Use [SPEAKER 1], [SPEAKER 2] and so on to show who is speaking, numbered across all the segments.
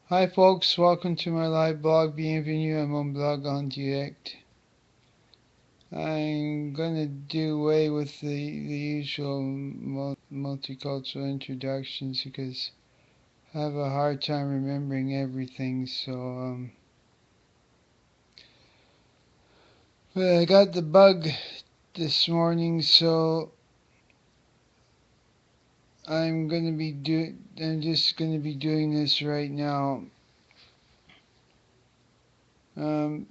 [SPEAKER 1] Hi folks, welcome to my live blog. Bienvenue à mon blog en direct. I'm gonna do away with the usual multicultural introductions because I have a hard time remembering everything. But I got the bug this morning, so I'm just gonna be doing this right now. Um,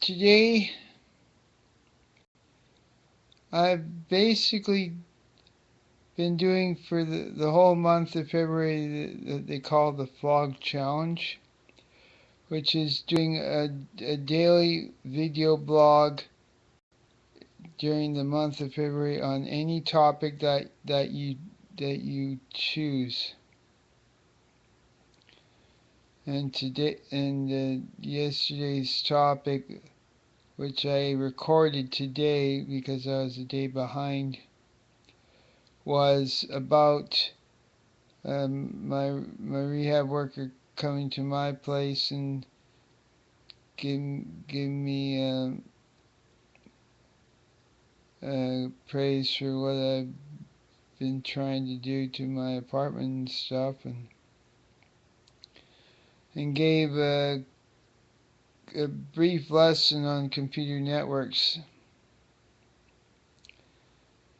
[SPEAKER 1] Today I've basically been doing for the whole month of February that they call the Vlog Challenge, which is doing a daily video blog during the month of February on any topic that you choose. And yesterday's topic, which I recorded today because I was a day behind, was about my rehab worker coming to my place and give me praise for what I've been trying to do to my apartment and stuff, and gave a brief lesson on computer networks.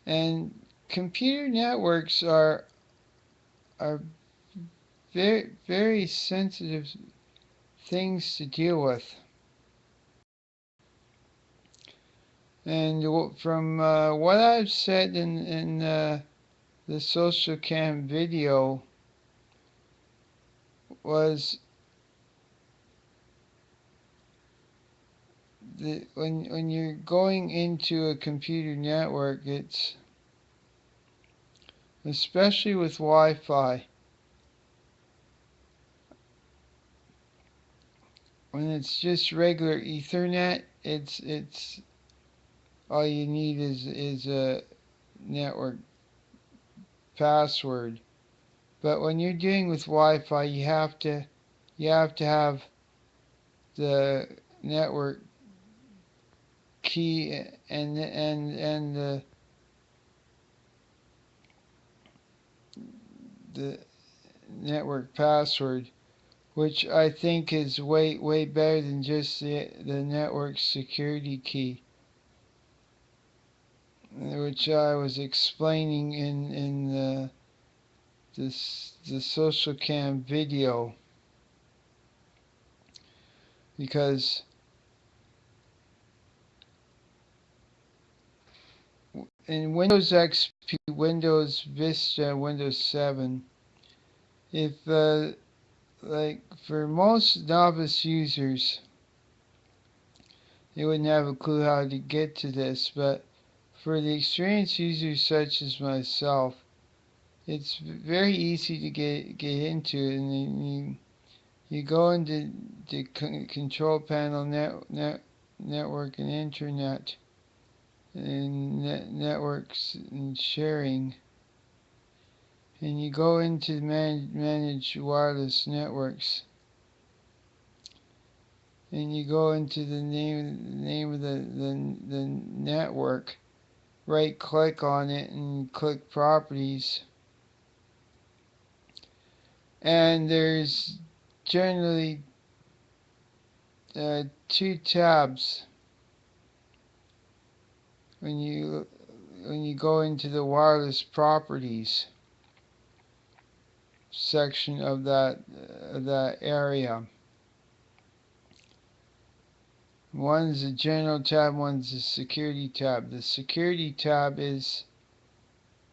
[SPEAKER 1] And computer networks are very sensitive things to deal with. And from what I've said in the social cam video was when you're going into a computer network, it's especially with Wi-Fi. When it's just regular Ethernet, it's all you need is a network password. But when you're dealing with Wi-Fi, you have to have the network key and the network password, which I think is way better than just the network security key, which I was explaining in the social cam video. Because in Windows XP, Windows Vista, Windows 7, if like for most novice users, they wouldn't have a clue how to get to this, but for the experienced users such as myself, it's very easy to get into it. And you go into the control panel, network and internet, and networks and sharing, and you go into manage wireless networks, and you go into the name of the network, right click on it and click properties, and there's generally two tabs when you go into the wireless properties section of that area. One's the general tab, one's the security tab. The security tab is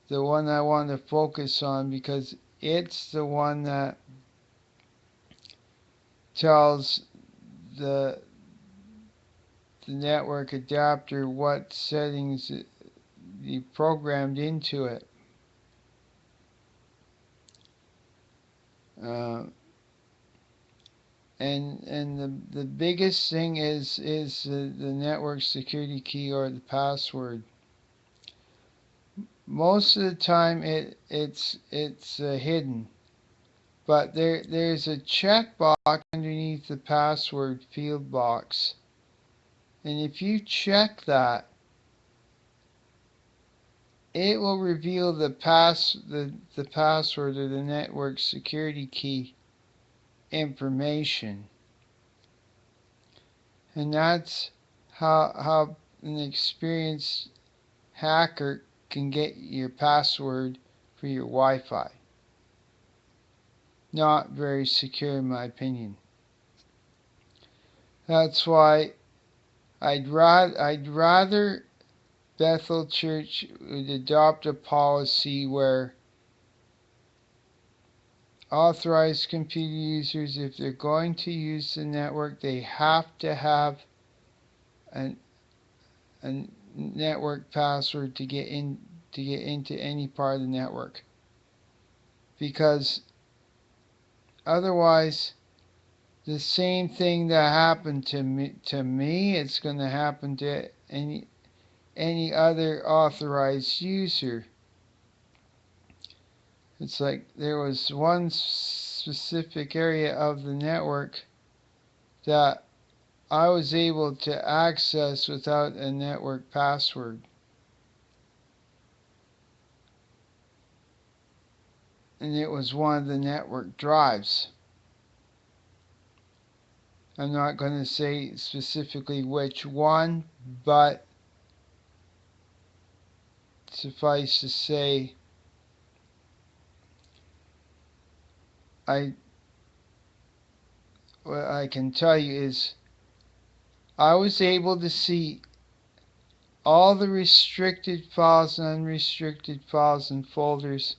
[SPEAKER 1] the one I want to focus on because it's the one that tells the network adapter what settings you programmed into it. Uh, and the biggest thing is the network security key or the password. Most of the time it's hidden. But there's a checkbox underneath the password field box. And if you check that, it will reveal the password or the network security key information. And that's how an experienced hacker can get your password for your Wi-Fi. Not very secure in my opinion. That's why I'd rather Bethel Church would adopt a policy where authorized computer users, if they're going to use the network, they have to have a network password to get into any part of the network. Because otherwise, the same thing that happened to me, it's going to happen to any other authorized user. It's like there was one specific area of the network that I was able to access without a network password. And it was one of the network drives. I'm not going to say specifically which one, but suffice to say, what I can tell you is I was able to see all the restricted files and unrestricted files and folders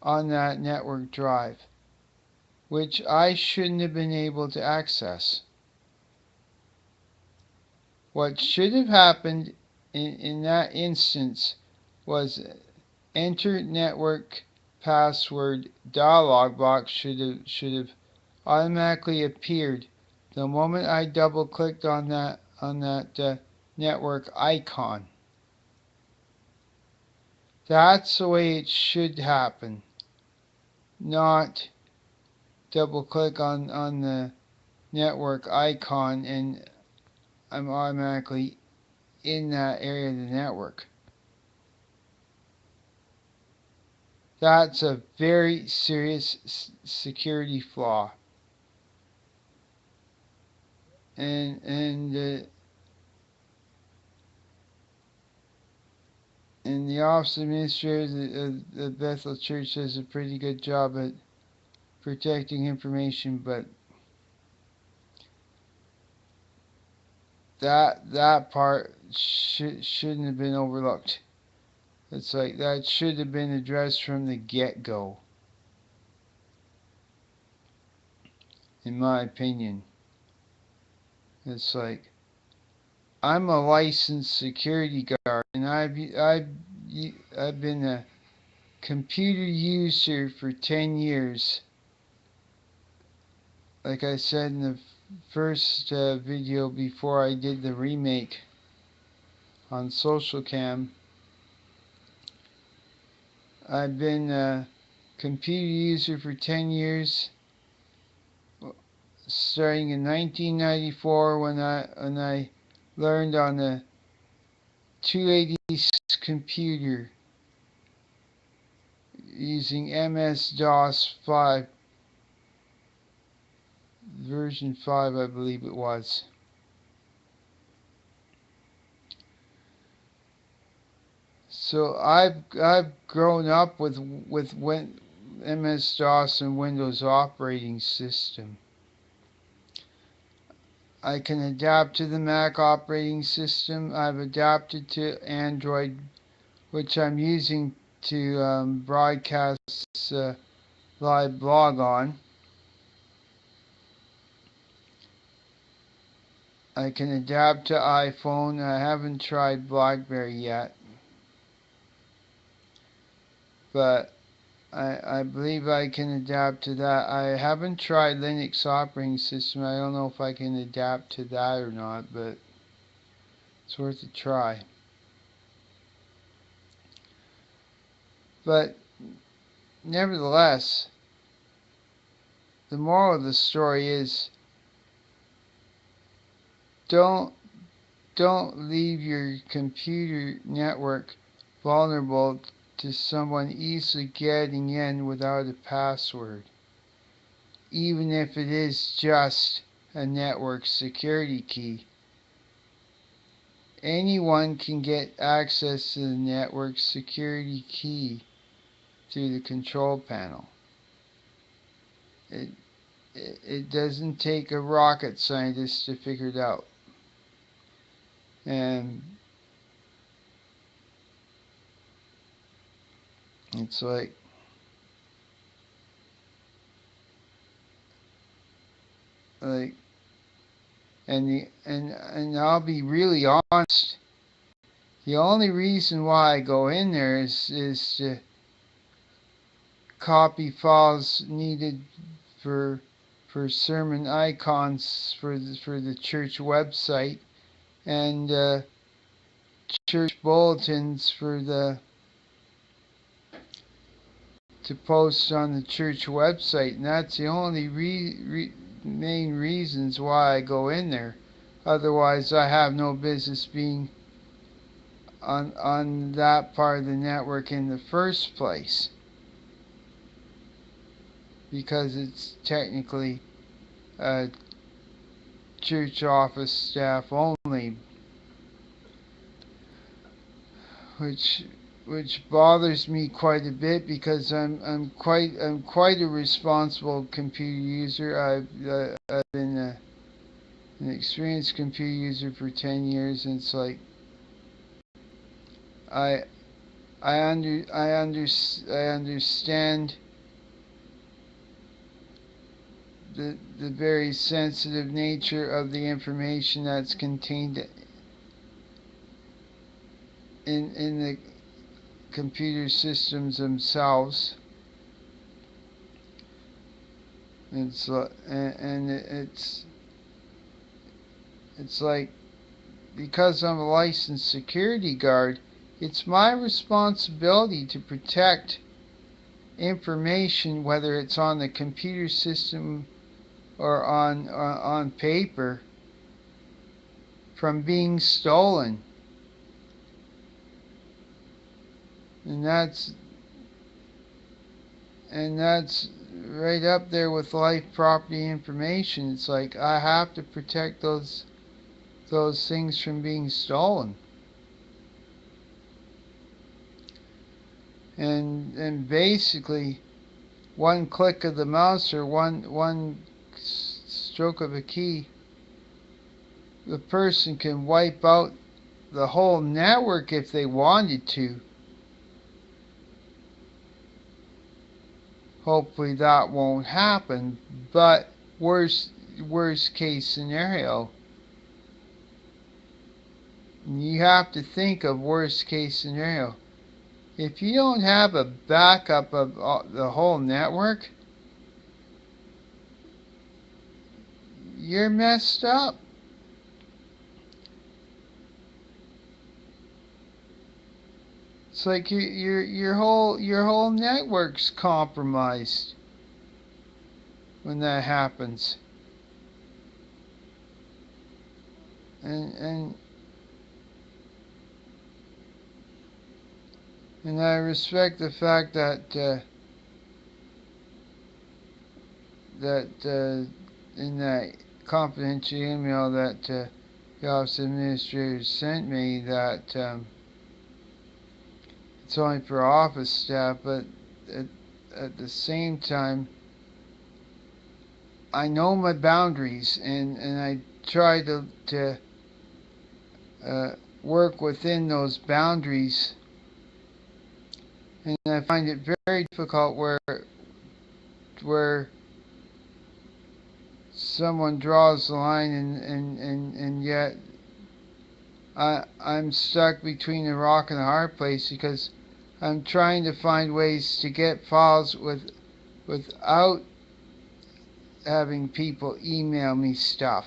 [SPEAKER 1] on that network drive, which I shouldn't have been able to access. What should have happened in that instance was enter network password dialog box should have automatically appeared the moment I double clicked on that network icon. That's the way it should happen, not double click on the network icon and I'm automatically in that area of the network. That's a very serious security flaw. And the Office Administrator of the Bethel Church does a pretty good job at protecting information, but that part shouldn't have been overlooked. It's like that should have been addressed from the get-go, in my opinion. It's like I'm a licensed security guard, and I've been a computer user for 10 years. Like I said in the first video before I did the remake on Socialcam, I've been a computer user for 10 years, starting in 1994 when I learned on a 286 computer using MS-DOS 5, version 5 I believe it was. So I've grown up with MS-DOS and Windows operating system. I can adapt to the Mac operating system. I've adapted to Android, which I'm using to broadcast live blog on. I can adapt to iPhone. I haven't tried BlackBerry yet, but I believe I can adapt to that. I haven't tried Linux operating system. I don't know if I can adapt to that or not, but it's worth a try. But nevertheless, the moral of the story is don't leave your computer network vulnerable to someone easily getting in without a password, even if it is just a network security key. Anyone can get access to the network security key through the control panel. It doesn't take a rocket scientist to figure it out. And it's like, and I'll be really honest. The only reason why I go in there is to copy files needed for sermon icons for the church website, and church bulletins to post on the church website, and that's the only main reasons why I go in there. Otherwise, I have no business being on that part of the network in the first place, because it's technically church office staff only, which bothers me quite a bit, because I'm quite a responsible computer user. I've been an experienced computer user for 10 years, and it's like I understand the very sensitive nature of the information that's contained in the computer systems themselves. It's like, because I'm a licensed security guard, it's my responsibility to protect information, whether it's on the computer system or on paper, from being stolen. And that's right up there with life, property, information. It's like I have to protect those things from being stolen. And basically, one click of the mouse or one stroke of a key, the person can wipe out the whole network if they wanted to. Hopefully that won't happen, but worst case scenario. You have to think of worst case scenario. If you don't have a backup of the whole network, you're messed up. It's like your whole network's compromised when that happens. And I respect the fact that in that confidential email that the Office Administrator sent me, that it's only for office staff, but at the same time, I know my boundaries, and I try to work within those boundaries, and I find it very difficult where someone draws the line, and yet I'm stuck between a rock and a hard place, because I'm trying to find ways to get files without having people email me stuff.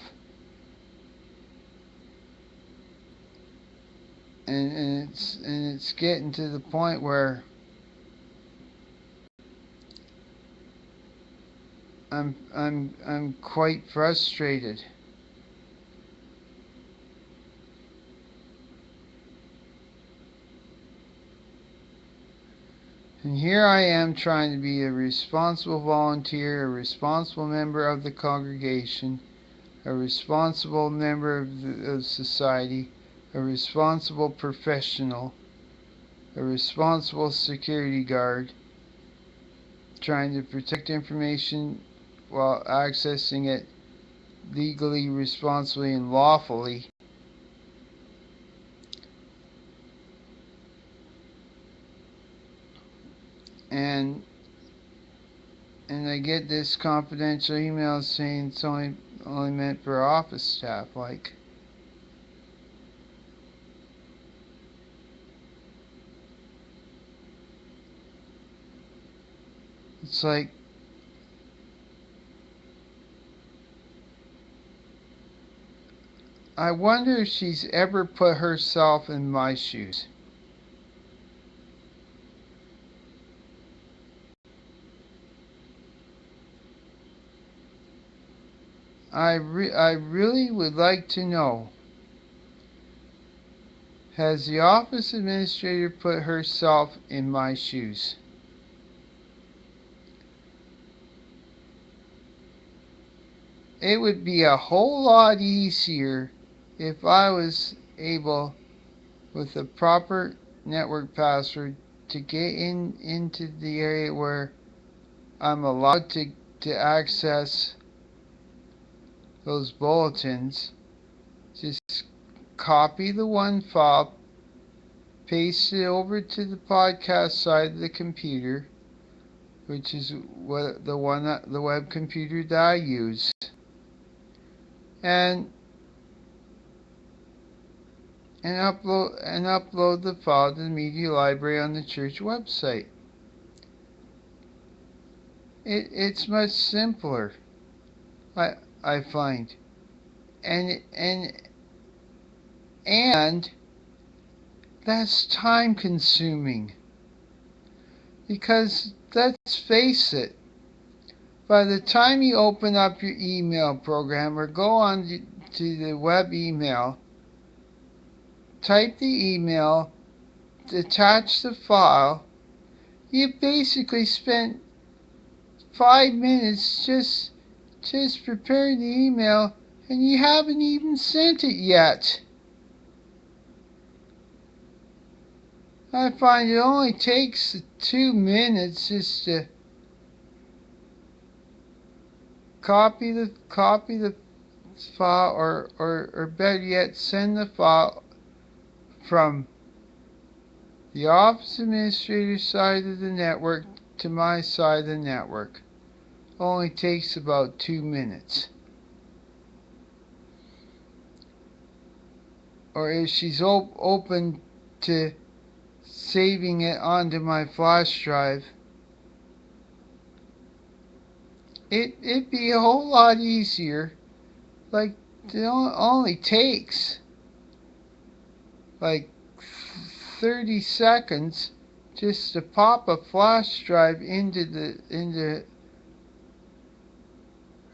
[SPEAKER 1] And it's getting to the point where I'm quite frustrated. And here I am trying to be a responsible volunteer, a responsible member of the congregation, a responsible member of society, a responsible professional, a responsible security guard, trying to protect information while accessing it legally, responsibly, and lawfully. And I get this confidential email saying it's only meant for office staff. Like, it's like, I wonder if she's ever put herself in my shoes. I really would like to know, has the office administrator put herself in my shoes? It would be a whole lot easier if I was able, with a proper network password, to get into the area where I'm allowed to access those bulletins. Just copy the one file, paste it over to the podcast side of the computer, which is the web computer that I use, and upload the file to the media library on the church website. It's much simpler, I find, and that's time consuming, because let's face it, by the time you open up your email program or go on to the web email, type the email, attach the file, you basically spent 5 minutes just preparing the email, and you haven't even sent it yet. I find it only takes 2 minutes just to copy the file, or better yet, send the file from the office administrator side of the network to my side of the network. Only takes about 2 minutes. Or if she's open to saving it onto my flash drive, it'd be a whole lot easier. Like, it only takes like 30 seconds just to pop a flash drive into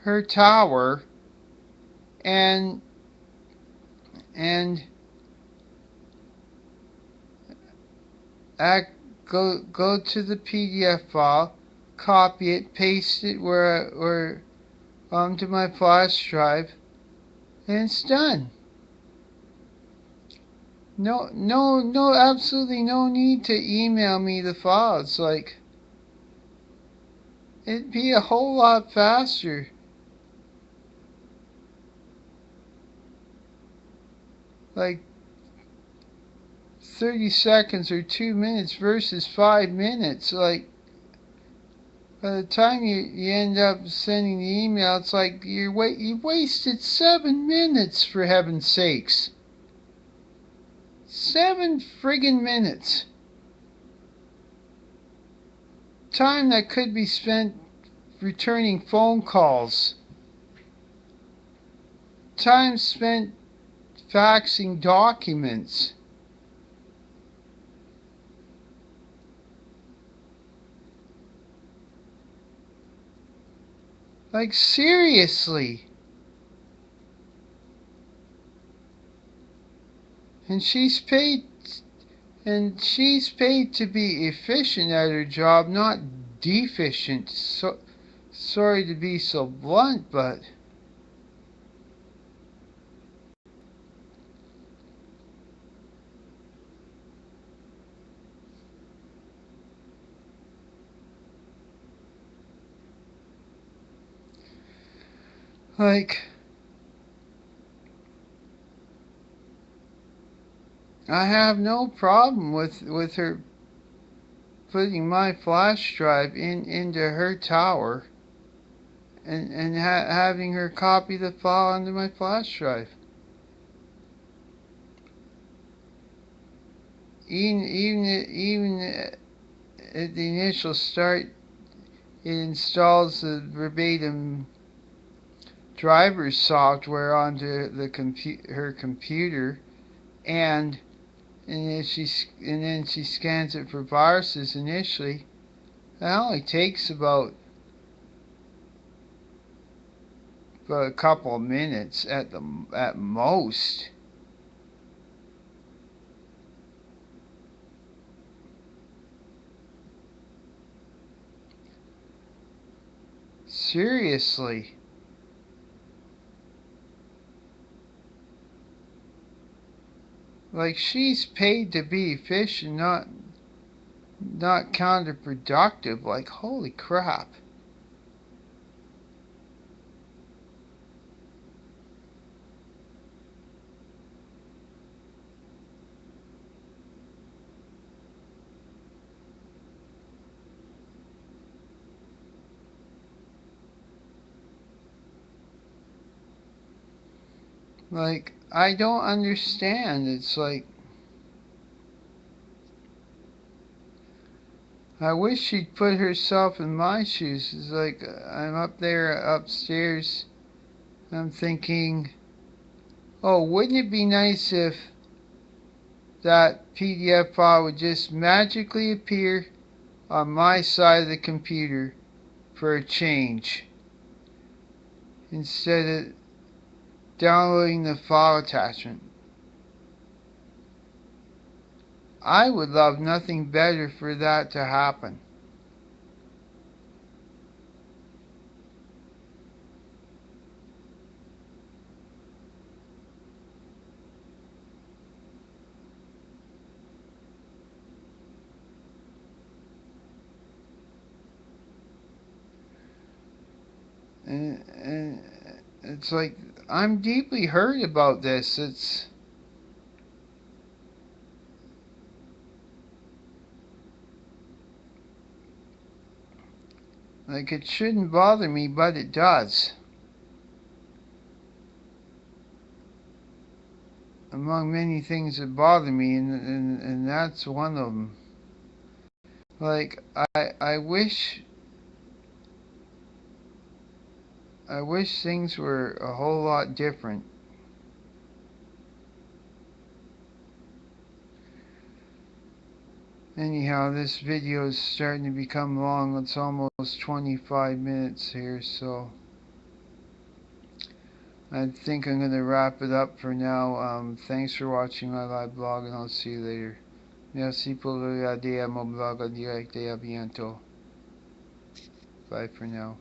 [SPEAKER 1] her tower, and act, go to the PDF file, copy it, paste it where onto my flash drive, and it's done. No, absolutely no need to email me the file. It's like, it'd be a whole lot faster. Like 30 seconds or 2 minutes versus 5 minutes. Like, by the time you end up sending the email, it's like you wasted 7 minutes, for heaven's sakes. 7 friggin' minutes. Time that could be spent returning phone calls. Time spent faxing documents. Like, seriously. And she's paid to be efficient at her job, not deficient. So sorry to be so blunt, but like, I have no problem with her putting my flash drive into her tower and having her copy the file onto my flash drive. Even at the initial start, it installs the verbatim driver's software onto her computer, and then she scans it for viruses initially. That only takes about a couple of minutes at most. Seriously. Like, she's paid to be efficient, not counterproductive. Like, holy crap. Like, I don't understand. It's like, I wish she'd put herself in my shoes. It's like, I'm up there upstairs. I'm thinking, oh, wouldn't it be nice if that PDF file would just magically appear on my side of the computer for a change instead of downloading the file attachment. I would love nothing better for that to happen. And it's like, I'm deeply hurt about this. It's like, it shouldn't bother me, but it does. Among many things that bother me, and that's one of them. Like, I wish things were a whole lot different. Anyhow, this video is starting to become long. It's almost 25 minutes here, so I think I'm going to wrap it up for now. Thanks for watching my live blog, and I'll see you later. Merci pour regarder mon blog en direct et à bientôt. Bye for now.